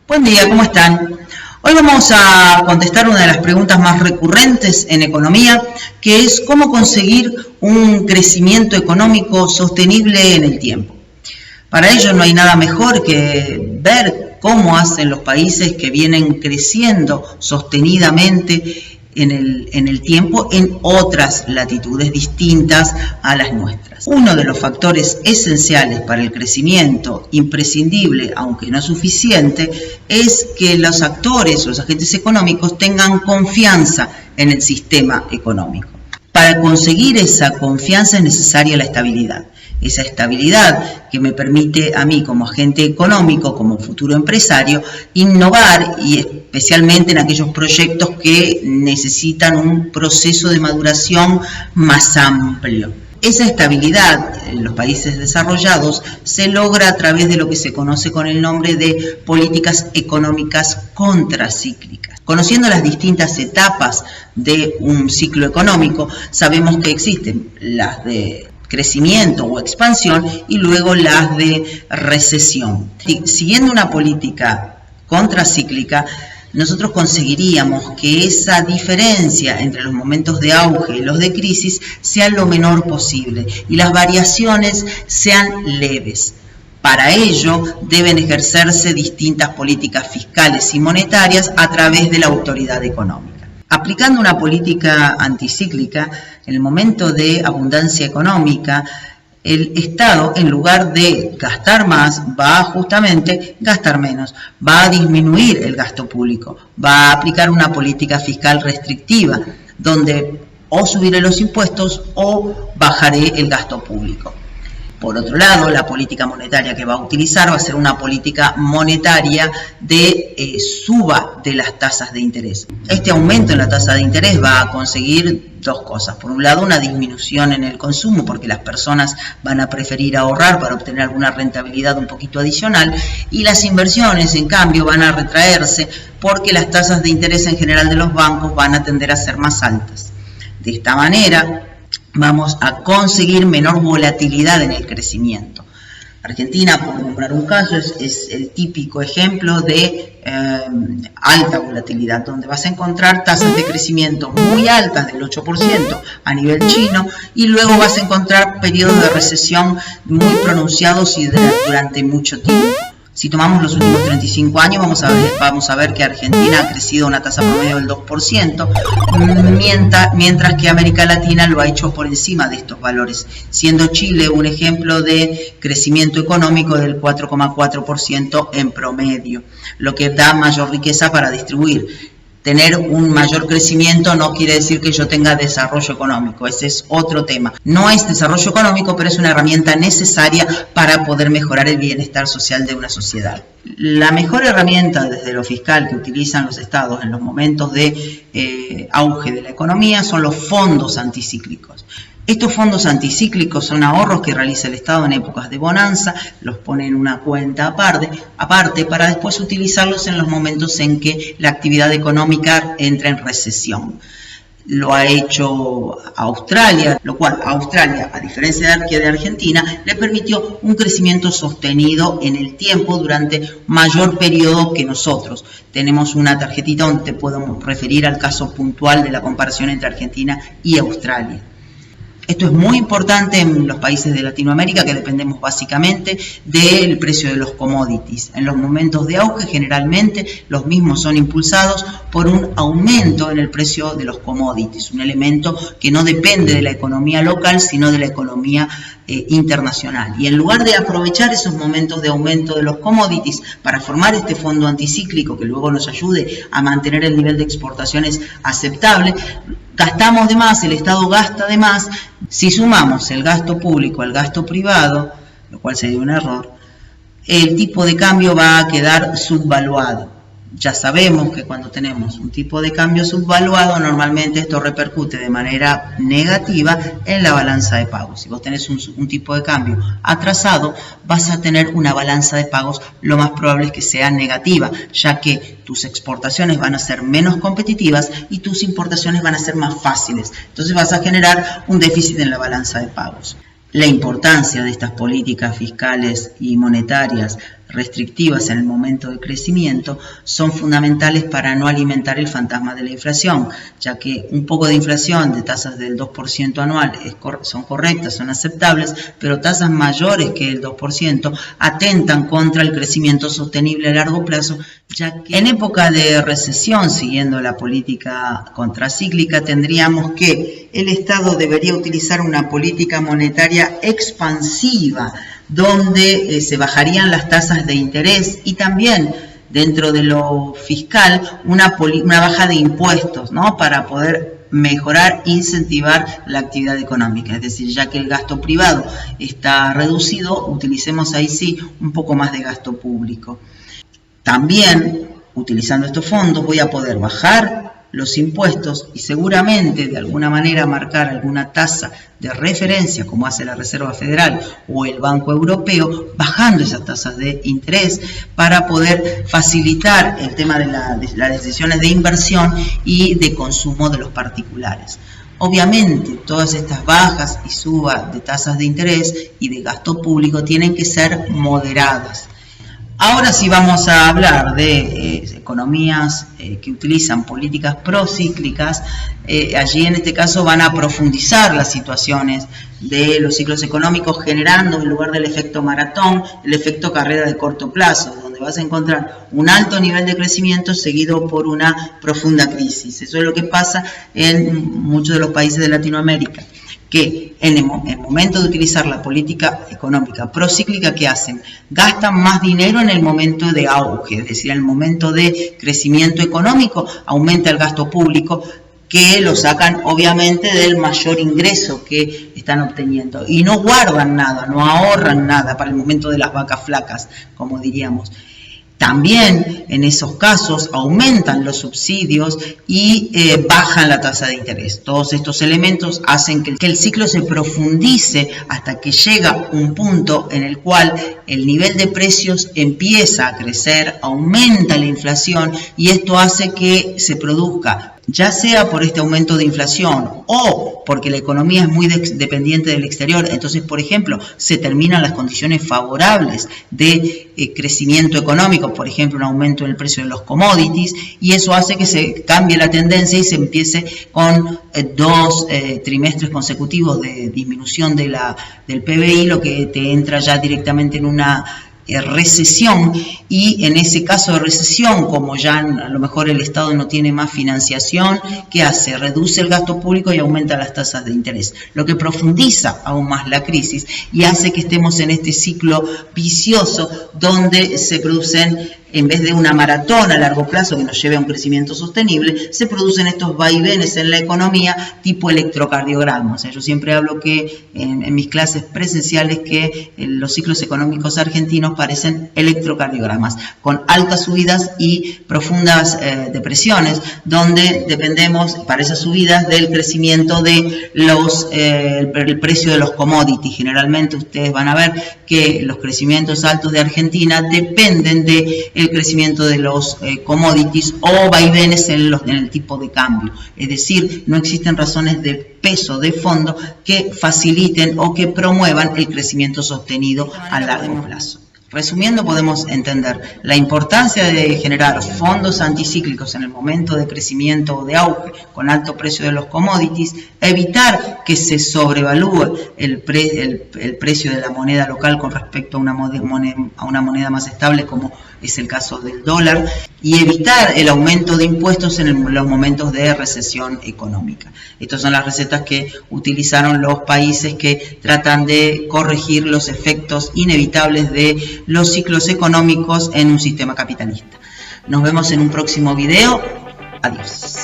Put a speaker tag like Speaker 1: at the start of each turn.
Speaker 1: Buen día, ¿cómo están? Hoy vamos a contestar una de las preguntas más recurrentes en economía, que es cómo conseguir un crecimiento económico sostenible en el tiempo. Para ello no hay nada mejor que ver cómo hacen los países que vienen creciendo sostenidamente en el tiempo en otras latitudes distintas a las nuestras. Uno de los factores esenciales para el crecimiento, imprescindible aunque no suficiente, es que los actores o los agentes económicos tengan confianza en el sistema económico. Para conseguir esa confianza es necesaria la estabilidad. Esa estabilidad que me permite a mí como agente económico, como futuro empresario, innovar y especialmente en aquellos proyectos que necesitan un proceso de maduración más amplio. Esa estabilidad en los países desarrollados se logra a través de lo que se conoce con el nombre de políticas económicas contracíclicas. Conociendo las distintas etapas de un ciclo económico, sabemos que existen las de crecimiento o expansión y luego las de recesión. Siguiendo una política contracíclica, nosotros conseguiríamos que esa diferencia entre los momentos de auge y los de crisis sea lo menor posible y las variaciones sean leves. Para ello deben ejercerse distintas políticas fiscales y monetarias a través de la autoridad económica. Aplicando una política anticíclica, en el momento de abundancia económica, el Estado, en lugar de gastar más, va a justamente gastar menos, va a disminuir el gasto público, va a aplicar una política fiscal restrictiva, donde o subiré los impuestos o bajaré el gasto público. Por otro lado, la política monetaria que va a utilizar va a ser una política monetaria de suba de las tasas de interés. Este aumento en la tasa de interés va a conseguir dos cosas. Por un lado, una disminución en el consumo, porque las personas van a preferir ahorrar para obtener alguna rentabilidad un poquito adicional, y las inversiones, en cambio, van a retraerse porque las tasas de interés en general de los bancos van a tender a ser más altas. De esta manera, vamos a conseguir menor volatilidad en el crecimiento. Argentina, por nombrar un caso, es el típico ejemplo de alta volatilidad, donde vas a encontrar tasas de crecimiento muy altas del 8% a nivel chino y luego vas a encontrar periodos de recesión muy pronunciados y durante mucho tiempo. Si tomamos los últimos 35 años, vamos a ver que Argentina ha crecido a una tasa promedio del 2%, mientras que América Latina lo ha hecho por encima de estos valores, siendo Chile un ejemplo de crecimiento económico del 4,4% en promedio, lo que da mayor riqueza para distribuir. Tener un mayor crecimiento no quiere decir que yo tenga desarrollo económico, ese es otro tema. No es desarrollo económico, pero es una herramienta necesaria para poder mejorar el bienestar social de una sociedad. La mejor herramienta desde lo fiscal que utilizan los estados en los momentos de auge de la economía son los fondos anticíclicos. Estos fondos anticíclicos son ahorros que realiza el Estado en épocas de bonanza, los pone en una cuenta aparte para después utilizarlos en los momentos en que la actividad económica entra en recesión. Lo ha hecho Australia, lo cual a Australia, a diferencia de Argentina, le permitió un crecimiento sostenido en el tiempo durante mayor periodo que nosotros. Tenemos una tarjetita donde te puedo referir al caso puntual de la comparación entre Argentina y Australia. Esto es muy importante en los países de Latinoamérica, que dependemos básicamente del precio de los commodities. En los momentos de auge, generalmente, los mismos son impulsados por un aumento en el precio de los commodities, un elemento que no depende de la economía local, sino de la economía internacional. Y en lugar de aprovechar esos momentos de aumento de los commodities para formar este fondo anticíclico que luego nos ayude a mantener el nivel de exportaciones aceptable, gastamos de más, el Estado gasta de más. Si sumamos el gasto público al gasto privado, lo cual sería un error, el tipo de cambio va a quedar subvaluado. Ya sabemos que cuando tenemos un tipo de cambio subvaluado, normalmente esto repercute de manera negativa en la balanza de pagos. Si vos tenés un tipo de cambio atrasado, vas a tener una balanza de pagos, lo más probable es que sea negativa, ya que tus exportaciones van a ser menos competitivas y tus importaciones van a ser más fáciles. Entonces vas a generar un déficit en la balanza de pagos. La importancia de estas políticas fiscales y monetarias restrictivas en el momento de crecimiento son fundamentales para no alimentar el fantasma de la inflación, ya que un poco de inflación de tasas del 2% anual son correctas, son aceptables, pero tasas mayores que el 2% atentan contra el crecimiento sostenible a largo plazo, ya que en época de recesión, siguiendo la política contracíclica, tendríamos que el Estado debería utilizar una política monetaria expansiva, donde se bajarían las tasas de interés y también dentro de lo fiscal una baja de impuestos, ¿no? Para poder mejorar, incentivar la actividad económica, es decir, ya que el gasto privado está reducido, utilicemos ahí sí un poco más de gasto público. También, utilizando estos fondos, voy a poder bajar los impuestos y seguramente de alguna manera marcar alguna tasa de referencia como hace la Reserva Federal o el Banco Europeo, bajando esas tasas de interés para poder facilitar el tema de las decisiones de inversión y de consumo de los particulares. Obviamente, todas estas bajas y subas de tasas de interés y de gasto público tienen que ser moderadas. Ahora sí vamos a hablar de economías que utilizan políticas procíclicas. Allí en este caso van a profundizar las situaciones de los ciclos económicos, generando en lugar del efecto maratón, el efecto carrera de corto plazo, donde vas a encontrar un alto nivel de crecimiento seguido por una profunda crisis. Eso es lo que pasa en muchos de los países de Latinoamérica, que en el momento de utilizar la política económica procíclica, ¿qué hacen? Gastan más dinero en el momento de auge, es decir, en el momento de crecimiento económico, aumenta el gasto público, que lo sacan obviamente del mayor ingreso que están obteniendo. Y no guardan nada, no ahorran nada para el momento de las vacas flacas, como diríamos. También en esos casos aumentan los subsidios y bajan la tasa de interés. Todos estos elementos hacen que el ciclo se profundice hasta que llega un punto en el cual el nivel de precios empieza a crecer, aumenta la inflación y esto hace que se produzca, ya sea por este aumento de inflación o porque la economía es muy dependiente del exterior. Entonces, por ejemplo, se terminan las condiciones favorables de crecimiento económico, por ejemplo, un aumento en el precio de los commodities, y eso hace que se cambie la tendencia y se empiece con 2 trimestres consecutivos de disminución del PBI, lo que te entra ya directamente en una recesión, y en ese caso de recesión, como ya a lo mejor el Estado no tiene más financiación, ¿qué hace? Reduce el gasto público y aumenta las tasas de interés, lo que profundiza aún más la crisis y hace que estemos en este ciclo vicioso donde se producen, en vez de una maratón a largo plazo que nos lleve a un crecimiento sostenible, se producen estos vaivenes en la economía tipo electrocardiograma. O sea, yo siempre hablo que en mis clases presenciales que los ciclos económicos argentinos parecen electrocardiogramas, con altas subidas y profundas depresiones, donde dependemos para esas subidas del crecimiento de el precio de los commodities. Generalmente ustedes van a ver que los crecimientos altos de Argentina dependen de el crecimiento de los commodities o vaivenes en el tipo de cambio. Es decir, no existen razones de peso de fondo que faciliten o que promuevan el crecimiento sostenido a largo plazo. Resumiendo, podemos entender la importancia de generar fondos anticíclicos en el momento de crecimiento o de auge con alto precio de los commodities, evitar que se sobrevalúe el precio de la moneda local con respecto a una moneda más estable como es el caso del dólar, y evitar el aumento de impuestos en los momentos de recesión económica. Estas son las recetas que utilizaron los países que tratan de corregir los efectos inevitables de los ciclos económicos en un sistema capitalista. Nos vemos en un próximo video. Adiós.